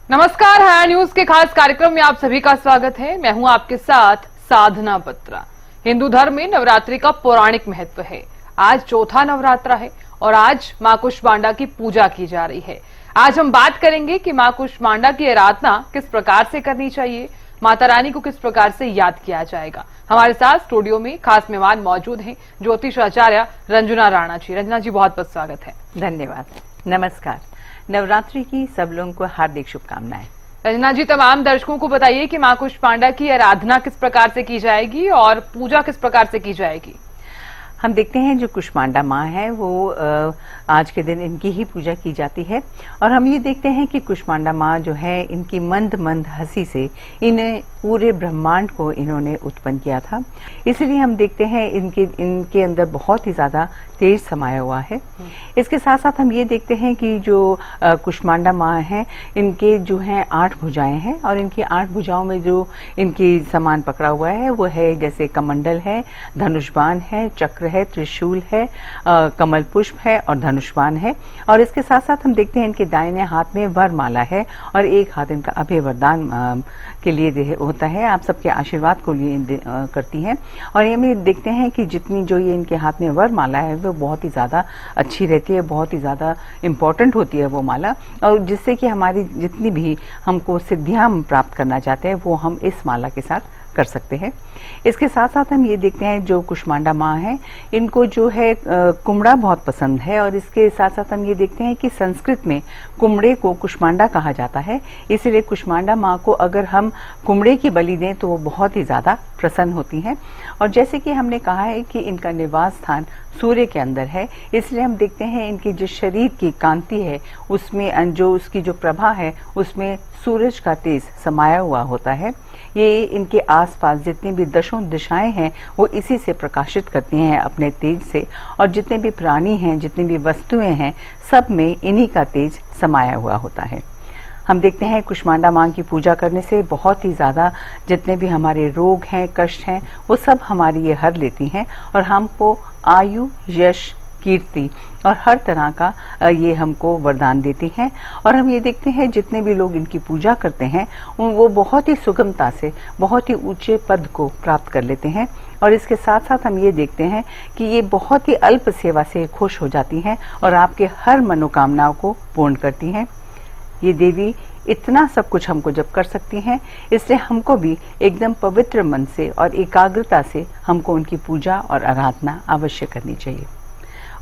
नमस्कार, हया न्यूज के खास कार्यक्रम में आप सभी का स्वागत है। मैं हूं आपके साथ साधना बत्रा। हिंदू धर्म में नवरात्रि का पौराणिक महत्व है। आज चौथा नवरात्रा है और आज मां कुष्मांडा की पूजा की जा रही है। आज हम बात करेंगे कि मां कुष्मांडा की आराधना किस प्रकार से करनी चाहिए, माता रानी को किस प्रकार से याद किया जाएगा। हमारे साथ स्टूडियो में खास मेहमान मौजूद हैं, ज्योतिष आचार्य रंजना राणा जी। रंजना जी, बहुत बहुत स्वागत है। धन्यवाद, नमस्कार। नवरात्रि की सब लोगों को हार्दिक शुभकामनाएं। रंजना जी, तमाम दर्शकों को बताइए कि मां कुष्मांडा की आराधना किस प्रकार से की जाएगी और पूजा किस प्रकार से की जाएगी। हम देखते हैं जो कुष्मांडा माँ है वो आज के दिन इनकी ही पूजा की जाती है और हम ये देखते हैं कि कुष्मांडा माँ जो है इनकी मंद मंद हंसी से इन्हें पूरे ब्रह्मांड को इन्होंने उत्पन्न किया था। इसलिए हम देखते हैं इनके अंदर बहुत ही ज्यादा तेज समाया हुआ है। इसके साथ साथ हम ये देखते हैं कि जो कुष्मांडा माँ है इनके जो है 8 भुजाएं हैं और इनकी 8 भुजाओं में जो इनकी सामान पकड़ा हुआ है वो है जैसे कमंडल है, धनुष्बाण है, चक्र है, त्रिशूल है, कमल पुष्प है और धनुष्बाण है। और इसके साथ साथ हम देखते हैं इनके दाहिने हाथ में वरमाला है और एक हाथ इनका अभय वरदान के लिए होता है, आप सबके आशीर्वाद को लिए करती हैं। और ये भी देखते हैं कि जितनी जो ये इनके हाथ में वरमाला है वो बहुत ही ज्यादा अच्छी रहती है, बहुत ही ज्यादा इम्पोर्टेंट होती है वो माला, और जिससे कि हमारी जितनी भी हमको सिद्धियां हम प्राप्त करना चाहते हैं वो हम इस माला के साथ कर सकते हैं। इसके साथ साथ हम ये देखते हैं जो कुष्मांडा माँ है इनको जो है कुमड़ा बहुत पसंद है और इसके साथ साथ हम ये देखते हैं कि संस्कृत में कुमड़े को कुष्मांडा कहा जाता है। इसलिए कुष्मांडा माँ को अगर हम कुमड़े की बलि दें तो वो बहुत ही ज्यादा प्रसन्न होती हैं। और जैसे कि हमने कहा है कि इनका निवास स्थान सूर्य के अंदर है, इसलिए हम देखते हैं इनकी जो शरीर की कांति है उसमें जो उसकी जो प्रभा है उसमें सूरज का तेज समाया हुआ होता है। ये इनके आसपास जितनी भी दशों दिशाएं हैं वो इसी से प्रकाशित करती हैं अपने तेज से, और जितने भी प्राणी हैं, जितनी भी वस्तुएं हैं, सब में इन्हीं का तेज समाया हुआ होता है। हम देखते हैं कुष्मांडा माँ की पूजा करने से बहुत ही ज्यादा जितने भी हमारे रोग हैं, कष्ट हैं, वो सब हमारी ये हर लेती हैं और हमको आयु, यश, कीर्ति और हर तरह का ये हमको वरदान देती हैं। और हम ये देखते हैं जितने भी लोग इनकी पूजा करते हैं वो बहुत ही सुगमता से बहुत ही ऊंचे पद को प्राप्त कर लेते हैं। और इसके साथ साथ हम ये देखते हैं कि ये बहुत ही अल्प सेवा से खुश हो जाती हैं और आपके हर मनोकामनाओं को पूर्ण करती हैं। ये देवी इतना सब कुछ हमको जब कर सकती हैं, इसलिए हमको भी एकदम पवित्र मन से और एकाग्रता से हमको उनकी पूजा और आराधना अवश्य करनी चाहिए।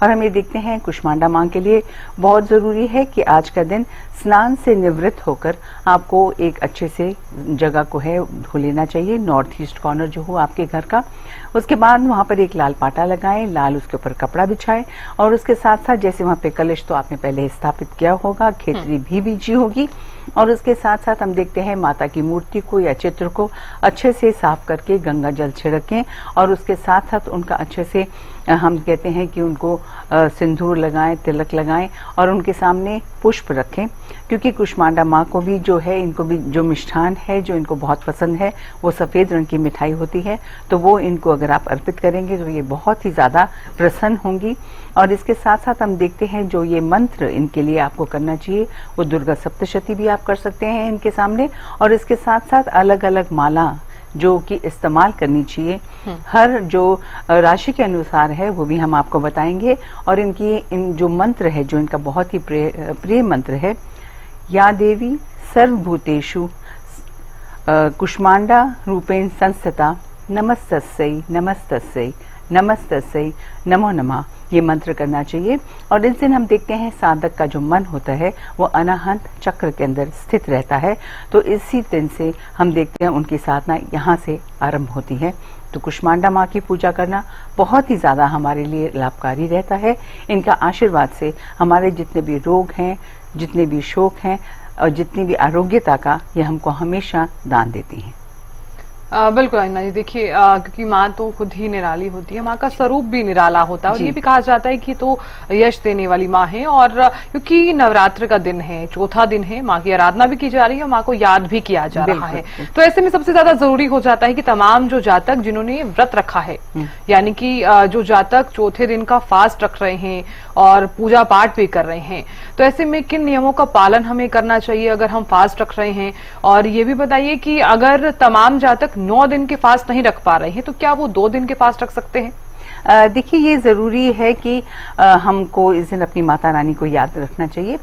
और हम ये देखते हैं कुष्मांडा माँ के लिए बहुत जरूरी है कि आज का दिन स्नान से निवृत्त होकर आपको एक अच्छे से जगह को है धो लेना चाहिए, नॉर्थ ईस्ट कॉर्नर जो हो आपके घर का। उसके बाद वहाँ पर एक लाल पाटा लगाएं, लाल उसके ऊपर कपड़ा बिछाएं और उसके साथ साथ जैसे वहाँ पे कलश तो आपने पहले स्थापित किया होगा, खेतरी भी बीजी होगी। और उसके साथ साथ हम देखते हैं माता की मूर्ति को या चित्र को अच्छे से साफ करके गंगा जल छिड़कें और उसके साथ साथ उनका अच्छे से हम कहते हैं कि उनको सिंदूर लगाएं, तिलक लगाएं और उनके सामने पुष्प रखें, क्योंकि कुष्मांडा माँ को भी जो है इनको भी जो मिष्ठान है जो इनको बहुत पसंद है वो सफेद रंग की मिठाई होती है, तो वो इनको अगर आप अर्पित करेंगे तो ये बहुत ही ज्यादा प्रसन्न होंगी। और इसके साथ साथ हम देखते हैं जो ये मंत्र इनके लिए आपको करना चाहिए वो दुर्गा सप्तशती भी आप कर सकते हैं इनके सामने, और इसके साथ साथ अलग अलग माला जो कि इस्तेमाल करनी चाहिए हर जो राशि के अनुसार है वो भी हम आपको बताएंगे। और इन जो मंत्र है जो इनका बहुत ही प्रिय मंत्र है, या देवी सर्वभूतेषु कुष्मांडा रूपेण संस्थिता नमस्तस्यै नमस्तस्यै नमस्तस्यै नमो नमः, ये मंत्र करना चाहिए। और इस दिन हम देखते हैं साधक का जो मन होता है वो अनाहत चक्र के अंदर स्थित रहता है, तो इसी दिन से हम देखते हैं उनकी साधना यहाँ से आरंभ होती है। तो कुष्मांडा माँ की पूजा करना बहुत ही ज्यादा हमारे लिए लाभकारी रहता है। इनका आशीर्वाद से हमारे जितने भी रोग हैं, जितने भी शोक हैं और जितनी भी आरोग्यता का ये हमको हमेशा दान देती हैं। बिल्कुल अन्ना जी, देखिए क्योंकि माँ तो खुद ही निराली होती है, माँ का स्वरूप भी निराला होता है और ये भी कहा जाता है कि तो यश देने वाली माँ है। और क्योंकि नवरात्र का दिन है, चौथा दिन है, माँ की आराधना भी की जा रही है और माँ को याद भी किया जा रहा है। तो ऐसे में सबसे ज्यादा जरूरी हो जाता है कि तमाम जो जातक जिन्होंने व्रत रखा है, यानी कि जो जातक चौथे दिन का फास्ट रख रहे हैं और पूजा पाठ भी कर रहे हैं, तो ऐसे में किन नियमों का पालन हमें करना चाहिए अगर हम फास्ट रख रहे हैं? और ये भी बताइए कि अगर तमाम जातक 9 दिन के फास्ट नहीं रख पा रहे हैं तो क्या वो 2 दिन के फास्ट रख सकते हैं? देखिए, ये ज़रूरी है कि हमको इस दिन अपनी माता रानी को याद रखना चाहिए।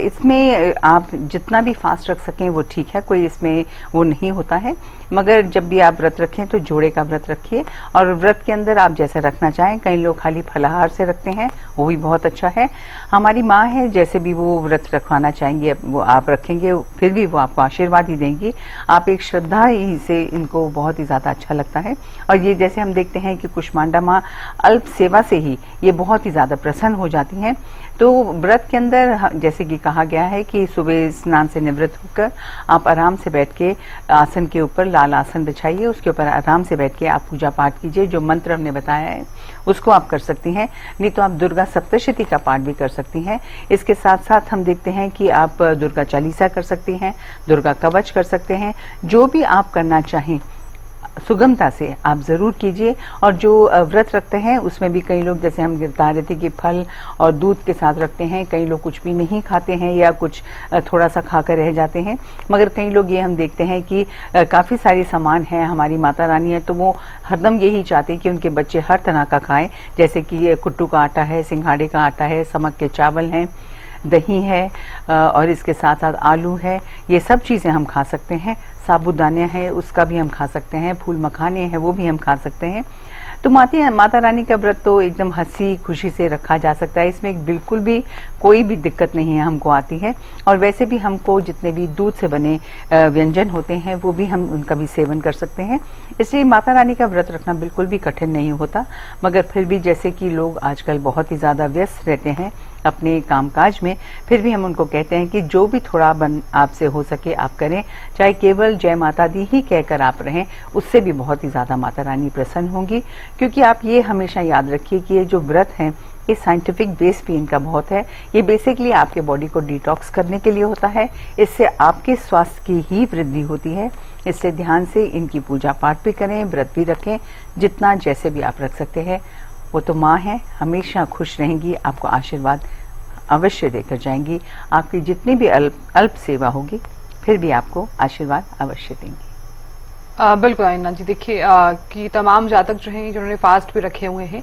इसमें आप जितना भी फास्ट रख सकें वो ठीक है, कोई इसमें वो नहीं होता है। मगर जब भी आप व्रत रखें तो जोड़े का व्रत रखिए और व्रत के अंदर आप जैसे रखना चाहें, कई लोग खाली फलाहार से रखते हैं, वो भी बहुत अच्छा है। हमारी माँ है, जैसे भी वो व्रत रखवाना चाहेंगे वो आप रखेंगे, फिर भी वो आपको आशीर्वाद ही देंगी। आप एक श्रद्धा ही से इनको बहुत ही ज़्यादा अच्छा लगता है। और ये जैसे हम देखते हैं कि कुष्मांडा माँ अल्प सेवा से ही ये बहुत ही ज्यादा प्रसन्न हो जाती हैं। तो व्रत के अंदर जैसे कि कहा गया है कि सुबह स्नान से निवृत्त होकर आप आराम से बैठ के आसन के ऊपर लाल आसन बिछाइए, उसके ऊपर आराम से बैठ के आप पूजा पाठ कीजिए। जो मंत्र हमने बताया है उसको आप कर सकती हैं, नहीं तो आप दुर्गा सप्तशती का पाठ भी कर सकती हैं। इसके साथ साथ हम देखते हैं कि आप दुर्गा चालीसा कर सकती हैं, दुर्गा कवच कर सकते हैं। जो भी आप करना चाहें सुगमता से आप जरूर कीजिए। और जो व्रत रखते हैं उसमें भी कई लोग, जैसे हम बता रहे थे कि फल और दूध के साथ रखते हैं, कई लोग कुछ भी नहीं खाते हैं या कुछ थोड़ा सा खाकर रह जाते हैं। मगर कई लोग ये हम देखते हैं कि काफ़ी सारी सामान है, हमारी माता रानी है, तो वो हरदम यही चाहते हैं कि उनके बच्चे हर तरह का खाएं। जैसे कि कुट्टू का आटा है, सिंघाड़े का आटा है, समक के चावल हैं, दही है और इसके साथ साथ आलू है, ये सब चीज़ें हम खा सकते हैं। साबूदाना है, उसका भी हम खा सकते हैं। फूल मखाने हैं, वो भी हम खा सकते हैं। तो माता रानी का व्रत तो एकदम हंसी खुशी से रखा जा सकता है, इसमें बिल्कुल भी कोई भी दिक्कत नहीं है हमको आती है। और वैसे भी हमको जितने भी दूध से बने व्यंजन होते हैं वो भी हम उनका भी सेवन कर सकते हैं। इसलिए माता रानी का व्रत रखना बिल्कुल भी कठिन नहीं होता। मगर फिर भी जैसे कि लोग आजकल बहुत ही ज़्यादा व्यस्त रहते हैं अपने कामकाज में, फिर भी हम उनको कहते हैं कि जो भी थोड़ा आपसे हो सके आप करें, चाहे केवल जय माता दी ही कहकर आप रहें, उससे भी बहुत ही ज़्यादा माता रानी प्रसन्न होंगी। क्योंकि आप ये हमेशा याद रखिए कि ये जो व्रत हैं ये साइंटिफिक बेस भी इनका बहुत है। ये बेसिकली आपके बॉडी को डिटॉक्स करने के लिए होता है, इससे आपके स्वास्थ्य की ही वृद्धि होती है। इसलिए ध्यान से इनकी पूजा पाठ भी करें, व्रत भी रखें, जितना जैसे भी आप रख सकते हैं। वो तो माँ है, हमेशा खुश रहेंगी, आपको आशीर्वाद अवश्य देकर जाएंगी। आपकी जितनी भी अल्प सेवा होगी फिर भी आपको आशीर्वाद अवश्य देंगी। बिल्कुल आइना जी, देखिए कि तमाम जातक जो हैं जिन्होंने फास्ट भी रखे हुए हैं,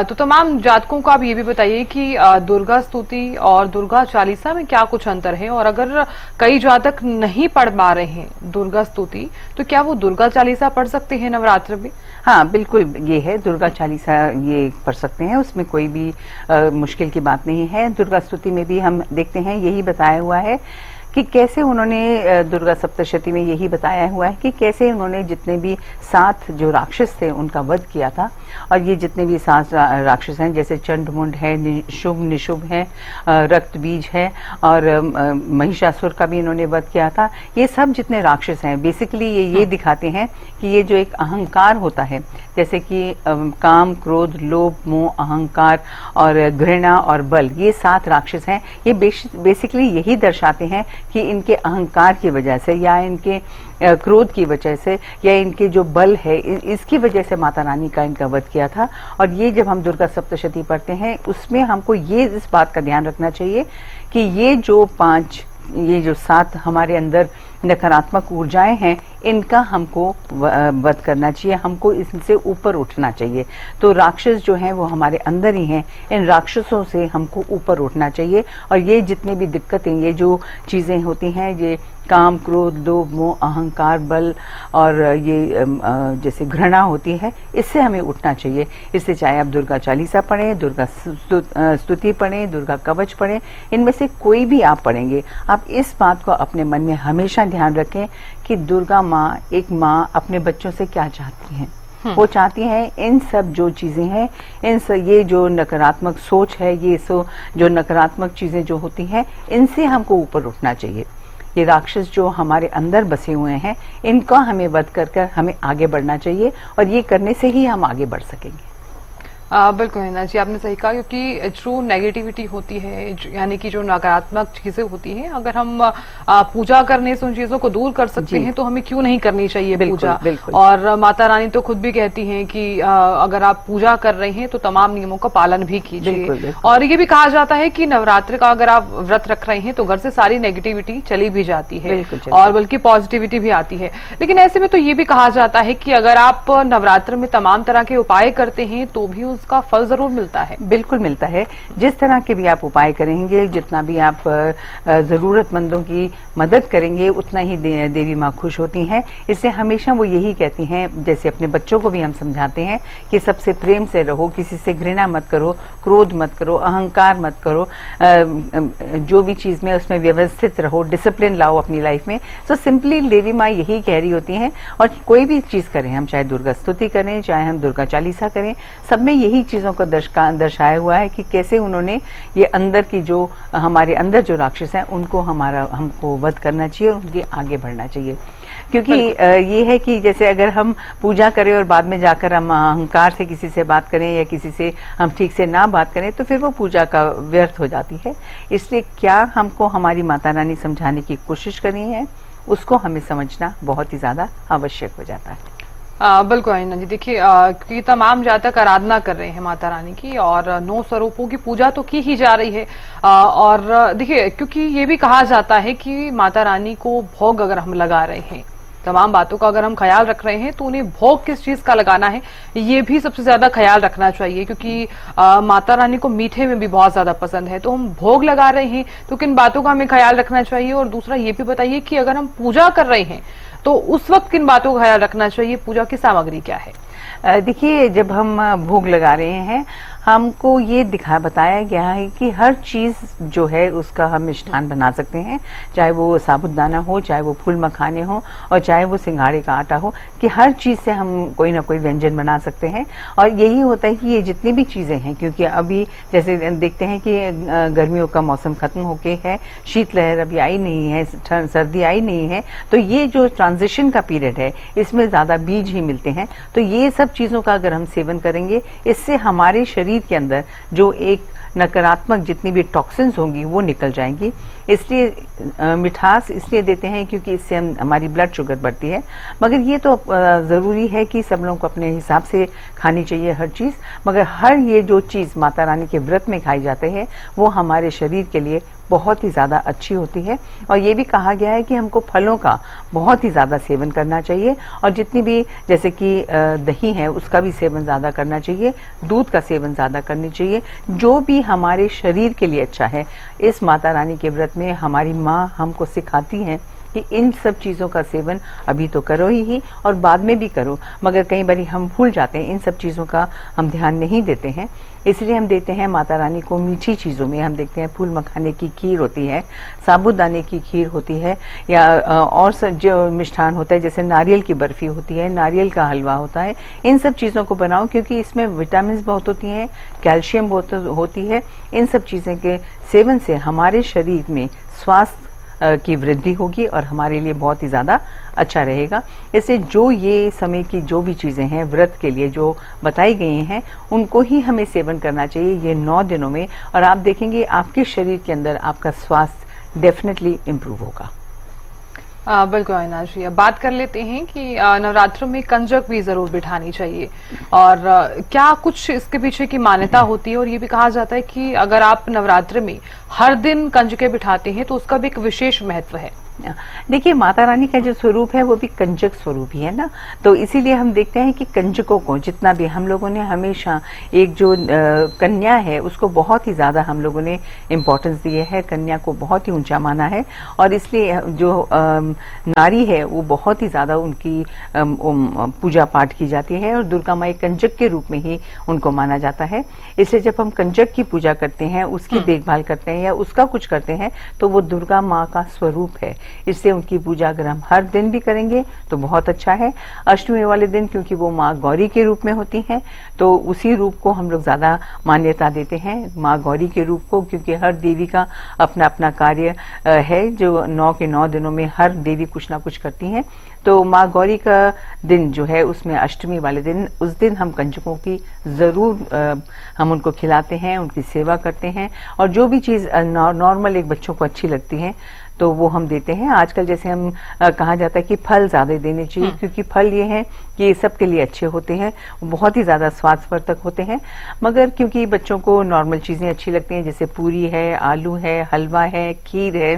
तो तमाम जातकों को आप ये भी बताइए कि दुर्गा स्तुति और दुर्गा चालीसा में क्या कुछ अंतर है? और अगर कई जातक नहीं पढ़ पा रहे हैं दुर्गा स्तुति, तो क्या वो दुर्गा चालीसा पढ़ सकते हैं नवरात्र में? हाँ, बिल्कुल, ये है दुर्गा चालीसा, ये पढ़ सकते हैं, उसमें कोई भी मुश्किल की बात नहीं है। दुर्गा स्तुति में भी हम देखते हैं यही बताया हुआ है कि कैसे उन्होंने दुर्गा सप्तशती में यही बताया हुआ है कि कैसे उन्होंने जितने भी 7 जो राक्षस थे उनका वध किया था। और ये जितने भी 7 राक्षस हैं, जैसे चंडमुंड है, शुभ निशुभ है, रक्त बीज है और महिषासुर का भी इन्होंने वध किया था। ये सब जितने राक्षस हैं बेसिकली ये दिखाते हैं कि ये जो एक अहंकार होता है, जैसे कि काम, क्रोध, लोभ, मोह, अहंकार और घृणा और बल, ये 7 राक्षस हैं। ये बेसिकली यही दर्शाते हैं कि इनके अहंकार की वजह से या इनके क्रोध की वजह से या इनके जो बल है इसकी वजह से माता रानी का इनका वध किया था। और ये जब हम दुर्गा सप्तशती पढ़ते हैं उसमें हमको ये इस बात का ध्यान रखना चाहिए कि ये जो 7 हमारे अंदर नकारात्मक ऊर्जाएं हैं, इनका हमको वध करना चाहिए, हमको इनसे ऊपर उठना चाहिए। तो राक्षस जो हैं वो हमारे अंदर ही हैं, इन राक्षसों से हमको ऊपर उठना चाहिए। और ये जितनी भी दिक्कतें, ये जो चीज़ें होती हैं, ये काम, क्रोध, लोभ, मोह, अहंकार, बल और ये जैसे घृणा होती है, इससे हमें उठना चाहिए। इससे चाहे आप दुर्गा चालीसा पढ़ें, दुर्गा स्तुति पढ़ें, दुर्गा कवच पढ़ें, इनमें से कोई भी आप पढ़ेंगे, आप इस बात को अपने मन में हमेशा ध्यान रखें कि दुर्गा माँ, एक माँ अपने बच्चों से क्या चाहती हैं। वो चाहती हैं इन सब जो चीजें हैं, ये जो नकारात्मक सोच है, ये जो नकारात्मक चीजें जो होती हैं, इनसे हमको ऊपर उठना चाहिए। ये राक्षस जो हमारे अंदर बसे हुए हैं, इनका हमें वध कर हमें आगे बढ़ना चाहिए, और ये करने से ही हम आगे बढ़ सकेंगे। बिल्कुल हिना जी, आपने सही कहा, क्योंकि जो नेगेटिविटी होती है, यानी कि जो नकारात्मक चीजें होती हैं, अगर हम पूजा करने से उन चीजों को दूर कर सकते हैं तो हमें क्यों नहीं करनी चाहिए पूजा। और माता रानी तो खुद भी कहती हैं कि अगर आप पूजा कर रहे हैं तो तमाम नियमों का पालन भी कीजिए। और ये भी कहा जाता है कि नवरात्रि का अगर आप व्रत रख रहे हैं तो घर से सारी नेगेटिविटी चली भी जाती है और बल्कि पॉजिटिविटी भी आती है। लेकिन ऐसे में तो ये भी कहा जाता है कि अगर आप नवरात्र में तमाम तरह के उपाय करते हैं तो भी उसका फल जरूर मिलता है। बिल्कुल मिलता है। जिस तरह के भी आप उपाय करेंगे, जितना भी आप जरूरतमंदों की मदद करेंगे, उतना ही देवी माँ खुश होती हैं। इसलिए हमेशा वो यही कहती हैं, जैसे अपने बच्चों को भी हम समझाते हैं कि सबसे प्रेम से रहो, किसी से घृणा मत करो, क्रोध मत करो, अहंकार मत करो, जो भी चीज में उसमें व्यवस्थित रहो, डिसिप्लिन लाओ अपनी लाइफ में। तो सिंपली देवी माँ यही कह रही होती हैं। और कोई भी चीज करें, हम चाहे दुर्गा स्तुति करें, चाहे हम दुर्गा चालीसा करें, सब में यही चीजों को दर्शाया हुआ है कि कैसे उन्होंने ये अंदर की जो हमारे अंदर जो राक्षस हैं उनको हमको वध करना चाहिए और उनके आगे बढ़ना चाहिए। क्योंकि ये है कि जैसे अगर हम पूजा करें और बाद में जाकर हम अहंकार से किसी से बात करें या किसी से हम ठीक से ना बात करें तो फिर वो पूजा का व्यर्थ हो जाती है। इसलिए क्या हमको हमारी माता रानी समझाने की कोशिश करनी है, उसको हमें समझना बहुत ही ज्यादा आवश्यक हो जाता है। बिल्कुल आइना जी, देखिए क्योंकि तमाम जातक आराधना कर रहे हैं माता रानी की और 9 स्वरूपों की पूजा तो की ही जा रही है। और देखिए, क्योंकि ये भी कहा जाता है कि माता रानी को भोग अगर हम लगा रहे हैं, तमाम बातों का अगर हम ख्याल रख रहे हैं, तो उन्हें भोग किस चीज का लगाना है ये भी सबसे ज्यादा ख्याल रखना चाहिए। क्योंकि माता रानी को मीठे में भी बहुत ज्यादा पसंद है, तो हम भोग लगा रहे हैं तो किन बातों का हमें ख्याल रखना चाहिए। और दूसरा ये भी बताइए कि अगर हम पूजा कर रहे हैं तो उस वक्त किन बातों का ख्याल रखना चाहिए, पूजा की सामग्री क्या है। देखिए, जब हम भोग लगा रहे हैं, हमको ये बताया गया है कि हर चीज जो है उसका हम मिष्ठान बना सकते हैं, चाहे वो साबुदाना हो, चाहे वो फूल मखाने हो, और चाहे वो सिंघाड़े का आटा हो, कि हर चीज से हम कोई ना कोई व्यंजन बना सकते हैं। और यही होता है कि ये जितनी भी चीजें हैं, क्योंकि अभी जैसे देखते हैं कि गर्मियों का मौसम खत्म होके है, शीतलहर अभी आई नहीं है, सर्दी आई नहीं है, तो ये जो ट्रांजिशन का पीरियड है इसमें ज्यादा बीज ही मिलते हैं। तो ये सब चीजों का अगर हम सेवन करेंगे, इससे हमारे शरीर के अंदर जो एक नकारात्मक जितनी भी टॉक्सिन्स होंगी वो निकल जाएंगी। इसलिए मिठास इसलिए देते हैं क्योंकि इससे हमारी ब्लड शुगर बढ़ती है। मगर ये तो जरूरी है कि सब लोगों को अपने हिसाब से खानी चाहिए हर चीज। मगर हर ये जो चीज माता रानी के व्रत में खाई जाते हैं वो हमारे शरीर के लिए बहुत ही ज्यादा अच्छी होती है। और ये भी कहा गया है कि हमको फलों का बहुत ही ज्यादा सेवन करना चाहिए, और जितनी भी जैसे कि दही है उसका भी सेवन ज्यादा करना चाहिए, दूध का सेवन ज्यादा करनी चाहिए, जो भी हमारे शरीर के लिए अच्छा है। इस माता रानी के व्रत में हमारी माँ हमको सिखाती हैं कि इन सब चीजों का सेवन अभी तो करो ही और बाद में भी करो। मगर कई बार हम भूल जाते हैं, इन सब चीजों का हम ध्यान नहीं देते हैं। इसलिए हम देते हैं माता रानी को मीठी चीजों में, हम देखते हैं फूल मखाने की खीर होती है, साबूदाने की खीर होती है, या और जो मिष्ठान होता है जैसे नारियल की बर्फी होती है, नारियल का हलवा होता है। इन सब चीजों को बनाओ क्योंकि इसमें विटामिन बहुत होती हैं, कैल्शियम बहुत होती है। इन सब चीजों के सेवन से हमारे शरीर में स्वास्थ्य की वृद्धि होगी और हमारे लिए बहुत ही ज्यादा अच्छा रहेगा। इससे जो ये समय की जो भी चीजें हैं व्रत के लिए जो बताई गई हैं उनको ही हमें सेवन करना चाहिए ये 9 दिनों में, और आप देखेंगे आपके शरीर के अंदर आपका स्वास्थ्य डेफिनेटली इम्प्रूव होगा। बिल्कुल अविनाश जी, अब बात कर लेते हैं कि नवरात्रों में कंजक भी जरूर बिठानी चाहिए, और क्या कुछ इसके पीछे की मान्यता होती है। और ये भी कहा जाता है कि अगर आप नवरात्र में हर दिन कंजकें बिठाते हैं तो उसका भी एक विशेष महत्व है। देखिए, माता रानी का जो स्वरूप है वो भी कंजक स्वरूप ही है ना, तो इसीलिए हम देखते हैं कि कंजकों को जितना भी हम लोगों ने हमेशा एक जो कन्या है उसको बहुत ही ज्यादा हम लोगों ने इम्पोर्टेंस दी है, कन्या को बहुत ही ऊंचा माना है। और इसलिए जो नारी है वो बहुत ही ज्यादा उनकी पूजा पाठ की जाती है, और दुर्गा माँ कंजक के रूप में ही उनको माना जाता है। इसलिए जब हम कंजक की पूजा करते हैं, उसकी देखभाल करते हैं या उसका कुछ करते हैं, तो वो दुर्गा माँ का स्वरूप है। इससे उनकी पूजा अगर हम हर दिन भी करेंगे तो बहुत अच्छा है। अष्टमी वाले दिन क्योंकि वो माँ गौरी के रूप में होती हैं, तो उसी रूप को हम लोग ज्यादा मान्यता देते हैं, माँ गौरी के रूप को, क्योंकि हर देवी का अपना अपना कार्य है, जो 9 के 9 दिनों में हर देवी कुछ ना कुछ करती हैं। तो माँ गौरी का दिन जो है उसमें अष्टमी वाले दिन, उस दिन हम कंजकों की जरूर हम उनको खिलाते हैं, उनकी सेवा करते हैं, और जो भी चीज नॉर्मल एक बच्चों को अच्छी लगती है तो वो हम देते हैं। आजकल जैसे हम कहा जाता है कि फल ज्यादा देने चाहिए, क्योंकि फल ये है कि सबके लिए अच्छे होते हैं, बहुत ही ज्यादा स्वास्थ्यवर्धक होते हैं। मगर क्योंकि बच्चों को नॉर्मल चीजें अच्छी लगती हैं, जैसे पूरी है, आलू है, हलवा है, खीर है,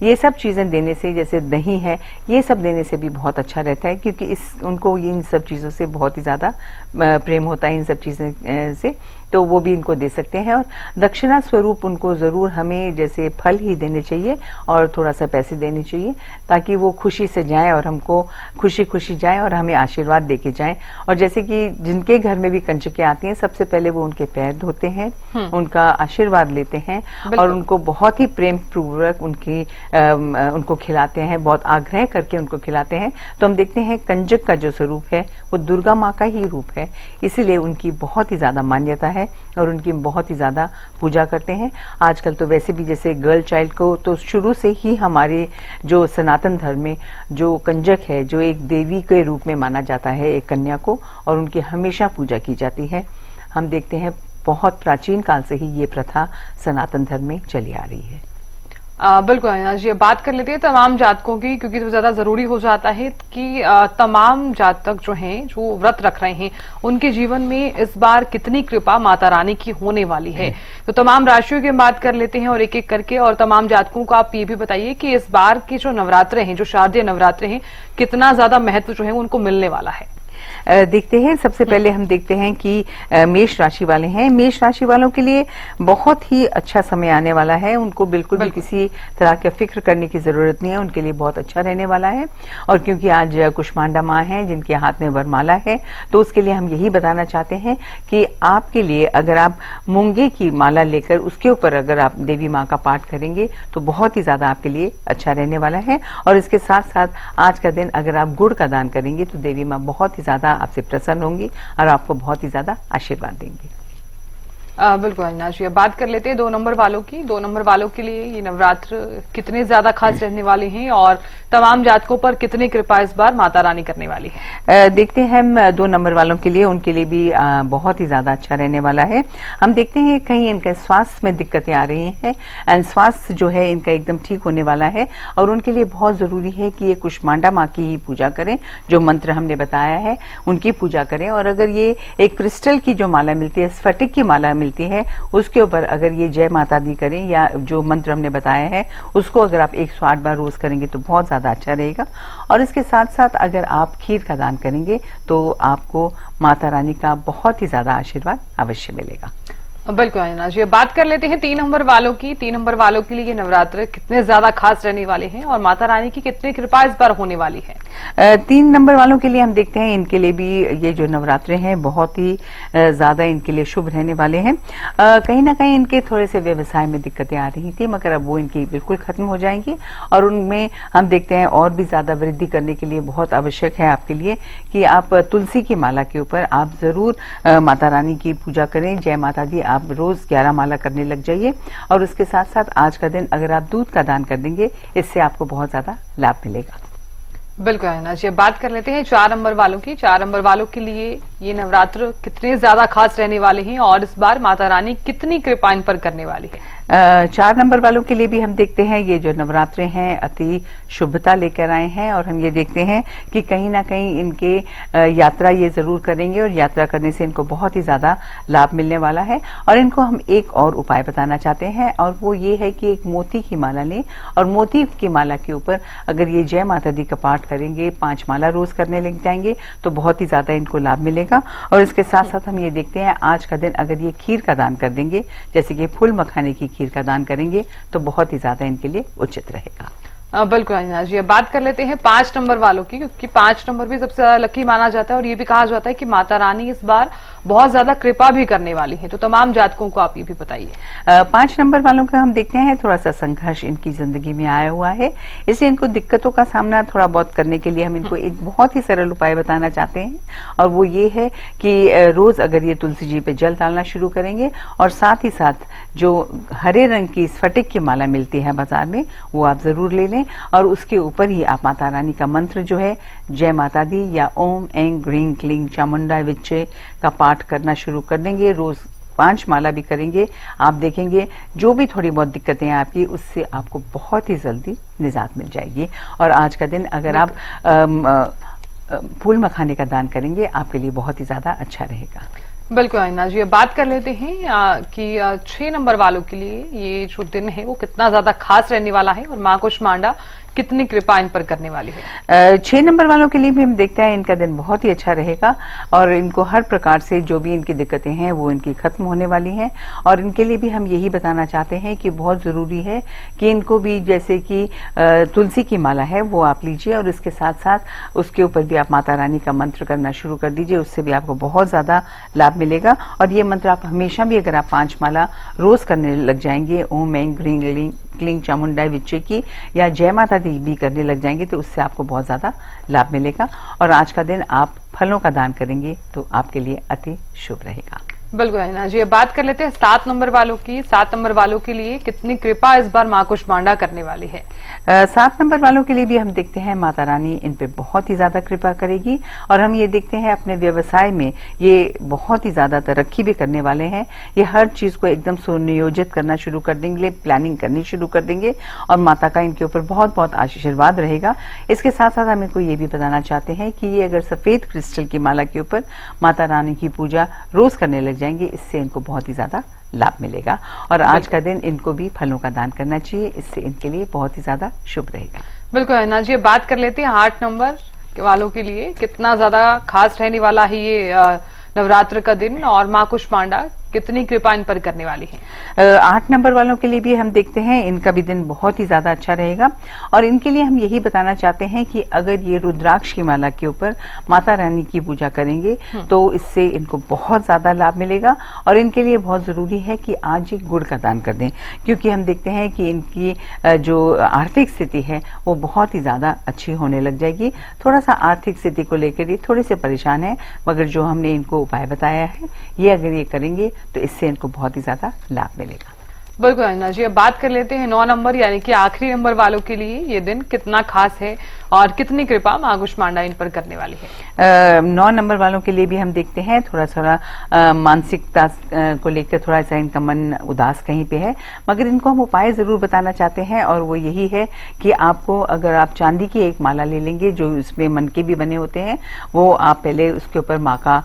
ये सब चीजें देने से, जैसे दही है, ये सब देने से भी बहुत अच्छा रहता है, क्योंकि उनको इन सब चीजों से बहुत ही ज्यादा प्रेम होता है, इन सब चीजें से, तो वो भी इनको दे सकते हैं। और दक्षिणा स्वरूप उनको जरूर हमें जैसे फल ही देने चाहिए और थोड़ा सा पैसे देने चाहिए, ताकि वो खुशी से जाएं और हमको खुशी खुशी जाएं और हमें आशीर्वाद देके जाएं। और जैसे कि जिनके घर में भी कंजकें आती हैं, सबसे पहले वो उनके पैर धोते हैं, उनका आशीर्वाद लेते हैं और उनको बहुत ही प्रेम पूर्वक उनको खिलाते हैं, बहुत आग्रह करके उनको खिलाते हैं। तो हम देखते हैं कंजक का जो स्वरूप है वो दुर्गा माँ का ही रूप है, इसीलिए उनकी बहुत ही ज्यादा मान्यता है और उनकी बहुत ही ज्यादा पूजा करते हैं। आजकल तो वैसे भी जैसे गर्ल चाइल्ड को तो शुरू से ही हमारे जो सनातन धर्म में जो कंजक है, जो एक देवी के रूप में माना जाता है एक कन्या को, और उनकी हमेशा पूजा की जाती है। हम देखते हैं बहुत प्राचीन काल से ही ये प्रथा सनातन धर्म में चली आ रही है। बिल्कुल अविनाश जी, बात कर लेते हैं तमाम जातकों की, क्योंकि तो ज्यादा जरूरी हो जाता है कि तमाम जातक जो हैं, जो व्रत रख रहे हैं, उनके जीवन में इस बार कितनी कृपा माता रानी की होने वाली है। तो तमाम राशियों की बात कर लेते हैं और एक एक करके, और तमाम जातकों को आप ये भी बताइए कि इस बार के जो नवरात्र हैं, जो शारदीय नवरात्र हैं, कितना ज्यादा महत्व जो है उनको मिलने वाला है। देखते हैं, सबसे पहले हम देखते हैं कि मेष राशि वाले हैं। मेष राशि वालों के लिए बहुत ही अच्छा समय आने वाला है, उनको बिल्कुल भी किसी तरह का फिक्र करने की जरूरत नहीं है, उनके लिए बहुत अच्छा रहने वाला है। और क्योंकि आज कुष्मांडा माँ है जिनके हाथ में वरमाला है, तो उसके लिए हम यही बताना चाहते हैं कि आपके लिए अगर आप मूंगे की माला लेकर उसके ऊपर अगर आप देवी माँ का पाठ करेंगे तो बहुत ही ज्यादा आपके लिए अच्छा रहने वाला है। और इसके साथ साथ आज का दिन अगर आप गुड़ का दान करेंगे तो देवी माँ बहुत ही ज्यादा आपसे प्रसन्न होंगी और आपको बहुत ही ज्यादा आशीर्वाद देंगे। बिल्कुल अविनाश जी, बात कर लेते हैं 2 नंबर वालों की। 2 नंबर वालों के लिए ये नवरात्र कितने ज्यादा खास रहने वाले हैं और तमाम जातकों पर कितनी कृपा इस बार माता रानी करने वाली है। देखते हैं हम 2 नंबर वालों के लिए, उनके लिए भी बहुत ही ज्यादा अच्छा रहने वाला है। हम देखते हैं कहीं इनके स्वास्थ्य में दिक्कतें आ रही हैं, एंड स्वास्थ्य जो है इनका एकदम ठीक होने वाला है, और उनके लिए बहुत जरूरी है कि ये कुष्मांडा माँ की ही पूजा करें, जो मंत्र हमने बताया है उनकी पूजा करें। और अगर ये एक क्रिस्टल की जो माला मिलती है, स्फटिक की माला मिलती है, उसके ऊपर अगर ये जय माता दी करें या जो मंत्र हमने बताया है उसको अगर आप 108 बार रोज करेंगे तो बहुत ज्यादा अच्छा रहेगा। और इसके साथ साथ अगर आप खीर का दान करेंगे तो आपको माता रानी का बहुत ही ज्यादा आशीर्वाद अवश्य मिलेगा। बिल्कुल अविनाश जी, बात कर लेते हैं 3 नंबर वालों की। 3 नंबर वालों के लिए ये नवरात्र कितने ज्यादा खास रहने वाले हैं और माता रानी की कितनी कृपा इस बार होने वाली है। 3 नंबर वालों के लिए हम देखते हैं इनके लिए भी ये जो नवरात्रे हैं बहुत ही ज्यादा इनके लिए शुभ रहने वाले हैं। कहीं ना कहीं इनके थोड़े से व्यवसाय में दिक्कतें आ रही थी, मगर अब वो इनकी बिल्कुल खत्म हो जाएंगी और उनमें हम देखते हैं और भी ज्यादा वृद्धि करने के लिए बहुत आवश्यक है आपके लिए कि आप तुलसी की माला के ऊपर आप जरूर माता रानी की पूजा करें। जय माता दी आप रोज 11 माला करने लग जाइए। और उसके साथ साथ आज का दिन अगर आप दूध का दान कर देंगे, इससे आपको बहुत ज्यादा लाभ मिलेगा। बिल्कुल अविनाश जी, बात कर लेते हैं 4 नंबर वालों की। 4 नंबर वालों के लिए ये नवरात्र कितने ज्यादा खास रहने वाले हैं और इस बार माता रानी कितनी कृपा इन पर करने वाली है। 4 नंबर वालों के लिए भी हम देखते हैं ये जो नवरात्रे हैं अति शुभता लेकर आए हैं, और हम ये देखते हैं कि कहीं ना कहीं इनके यात्रा ये जरूर करेंगे और यात्रा करने से इनको बहुत ही ज्यादा लाभ मिलने वाला है। और इनको हम एक और उपाय बताना चाहते हैं, और वो ये है कि एक मोती की माला लें और मोती की माला के ऊपर अगर ये जय माता दी का पाठ करेंगे, 5 माला रोज करने लग जाएंगे तो बहुत ही ज्यादा इनको लाभ मिलेगा। और इसके साथ साथ हम ये देखते हैं आज का दिन अगर ये खीर का दान कर देंगे, जैसे कि फूल मखाने की खीर का दान करेंगे तो बहुत ही ज्यादा इनके लिए उचित रहेगा। बिल्कुल अंजना जी, अब बात कर लेते हैं 5 नंबर वालों की, क्योंकि 5 नंबर भी सबसे ज्यादा लकी माना जाता है और ये भी कहा जाता है कि माता रानी इस बार बहुत ज्यादा कृपा भी करने वाली है। तो तमाम जातकों को आप ये भी बताइए। 5 नंबर वालों का हम देखते हैं थोड़ा सा संघर्ष इनकी जिंदगी में आया हुआ है, इसलिए इनको दिक्कतों का सामना थोड़ा बहुत करने के लिए हम इनको एक बहुत ही सरल उपाय बताना चाहते हैं, और वो ये है कि रोज अगर ये तुलसी जी पे जल डालना शुरू करेंगे और साथ ही साथ जो हरे रंग की स्फटिक की माला मिलती है बाजार में, वो आप जरूर ले लें और उसके ऊपर ही आप माता रानी का मंत्र जो है जय माता दी या ओम ऐं ग्रीं क्लीं चामुंडा विच्चे का पाठ करना शुरू कर देंगे। रोज 5 माला भी करेंगे, आप देखेंगे जो भी थोड़ी बहुत दिक्कतें हैं आपकी, उससे आपको बहुत ही जल्दी निजात मिल जाएगी। और आज का दिन अगर आप फूल मखाने का दान करेंगे आपके लिए बहुत ही ज्यादा अच्छा रहेगा। बिल्कुल अंजना जी, अब बात कर लेते हैं कि 6 नंबर वालों के लिए ये जो दिन है वो कितना ज्यादा खास रहने वाला है और मां कुष्मांडा कितनी कृपा इन पर करने वाली है। 6 नंबर वालों के लिए भी हम देखते हैं इनका दिन बहुत ही अच्छा रहेगा और इनको हर प्रकार से जो भी इनकी दिक्कतें हैं वो इनकी खत्म होने वाली हैं। और इनके लिए भी हम यही बताना चाहते हैं कि बहुत जरूरी है कि इनको भी जैसे कि तुलसी की माला है वो आप लीजिए और इसके साथ साथ उसके ऊपर भी आप माता रानी का मंत्र करना शुरू कर दीजिए, उससे भी आपको बहुत ज्यादा लाभ मिलेगा। और ये मंत्र आप हमेशा भी अगर आप 5 माला रोज करने लग जाएंगे, ओम ऐं ग्रीं क्लीं चामुंडा विच्चे की या जय माता दी भी करने लग जाएंगे, तो उससे आपको बहुत ज्यादा लाभ मिलेगा। और आज का दिन आप फलों का दान करेंगे तो आपके लिए अति शुभ रहेगा। बिल्कुल अंजना जी, अब बात कर लेते हैं 7 नंबर वालों की। 7 नंबर वालों के लिए कितनी कृपा इस बार मां कुष्मांडा करने वाली है। 7 नंबर वालों के लिए भी हम देखते हैं माता रानी इन पे बहुत ही ज्यादा कृपा करेगी और हम ये देखते हैं अपने व्यवसाय में ये बहुत ही ज्यादा तरक्की भी करने वाले हैं। ये हर चीज को एकदम सुनियोजित करना शुरू कर देंगे, प्लानिंग करनी शुरू कर देंगे और माता का इनके ऊपर बहुत बहुत आशीर्वाद रहेगा। इसके साथ साथ हम इनको ये भी बताना चाहते हैं कि ये अगर सफेद क्रिस्टल की माला के ऊपर माता रानी की पूजा रोज करने लग जाएंगे, इससे इनको बहुत ही ज्यादा लाभ मिलेगा। और आज का दिन इनको भी फलों का दान करना चाहिए, इससे इनके लिए बहुत ही ज्यादा शुभ रहेगा। बिल्कुल अन्ना जी, बात कर लेते हैं 8 नंबर वालों के लिए कितना ज्यादा खास रहने वाला है ये नवरात्र का दिन और मां कुष्मांडा कितनी कृपा इन पर करने वाली है। 8 नंबर वालों के लिए भी हम देखते हैं इनका भी दिन बहुत ही ज्यादा अच्छा रहेगा और इनके लिए हम यही बताना चाहते हैं कि अगर ये रुद्राक्ष की माला के ऊपर माता रानी की पूजा करेंगे तो इससे इनको बहुत ज्यादा लाभ मिलेगा। और इनके लिए बहुत जरूरी है कि आज एक गुड़ का दान कर दें, क्योंकि हम देखते हैं कि इनकी जो आर्थिक स्थिति है वो बहुत ही ज्यादा अच्छी होने लग जाएगी। थोड़ा सा आर्थिक स्थिति को लेकर ये थोड़े से परेशान है, मगर जो हमने इनको उपाय बताया है ये अगर ये करेंगे तो इससे इनको बहुत ही ज्यादा लाभ मिलेगा। बिल्कुल अन्ना जी, अब बात कर लेते हैं 9 नंबर यानी कि आखिरी नंबर वालों के लिए ये दिन कितना खास है और कितनी कृपा मां कुष्मांडा इन पर करने वाली है। 9 नंबर वालों के लिए भी हम देखते हैं थोड़ा मानसिकता को लेकर थोड़ा सा इनका मन उदास कहीं पे है, मगर इनको हम उपाय जरूर बताना चाहते हैं और वो यही है कि आपको अगर आप चांदी की एक माला ले लेंगे जो उसमें मन के भी बने होते हैं, वो आप पहले उसके ऊपर माँ का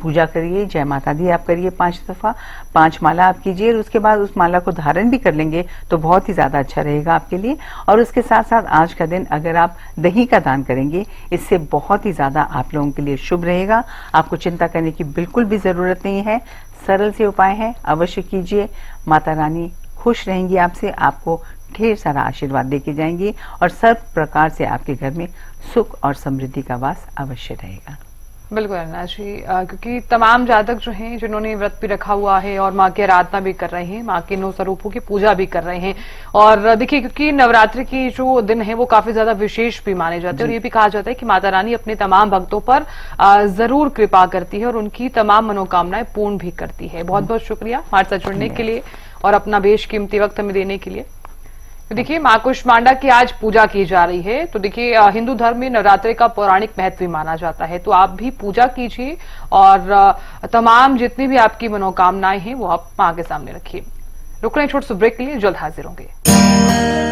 पूजा करिए, जय माता दी आप करिए 5 दफा, 5 माला आप कीजिए और उसके बाद उस माला को धारण भी कर लेंगे तो बहुत ही ज्यादा अच्छा रहेगा आपके लिए। और उसके साथ साथ आज का दिन अगर आप दही का दान करेंगे इससे बहुत ही ज्यादा आप लोगों के लिए शुभ रहेगा। आपको चिंता करने की बिल्कुल भी जरूरत नहीं है, सरल से उपाय है, अवश्य कीजिए। माता रानी खुश रहेंगी आपसे, आपको ढेर सारा आशीर्वाद देके जाएंगी और सब प्रकार से आपके घर में सुख और समृद्धि का वास अवश्य रहेगा। बिल्कुल अन्ना जी, क्योंकि तमाम जातक जो हैं जिन्होंने व्रत भी रखा हुआ है और माँ की आराधना भी कर रहे हैं, माँ के 9 स्वरूपों की पूजा भी कर रहे हैं और देखिए क्योंकि नवरात्रि की जो दिन है वो काफी ज्यादा विशेष भी माने जाते हैं और ये भी कहा जाता है कि माता रानी अपने तमाम भक्तों पर जरूर कृपा करती है और उनकी तमाम मनोकामनाएं पूर्ण भी करती है। बहुत बहुत शुक्रिया हमारे साथ जुड़ने के लिए और अपना बेशकीमती वक्त हमें देने के लिए। तो देखिए मां कुष्मांडा की आज पूजा की जा रही है, तो देखिए हिंदू धर्म में नवरात्रि का पौराणिक महत्व भी माना जाता है, तो आप भी पूजा कीजिए और तमाम जितनी भी आपकी मनोकामनाएं हैं वो आप मां के सामने रखिए। रुक रहे हैं छोटे से ब्रेक के लिए, जल्द हाजिर होंगे।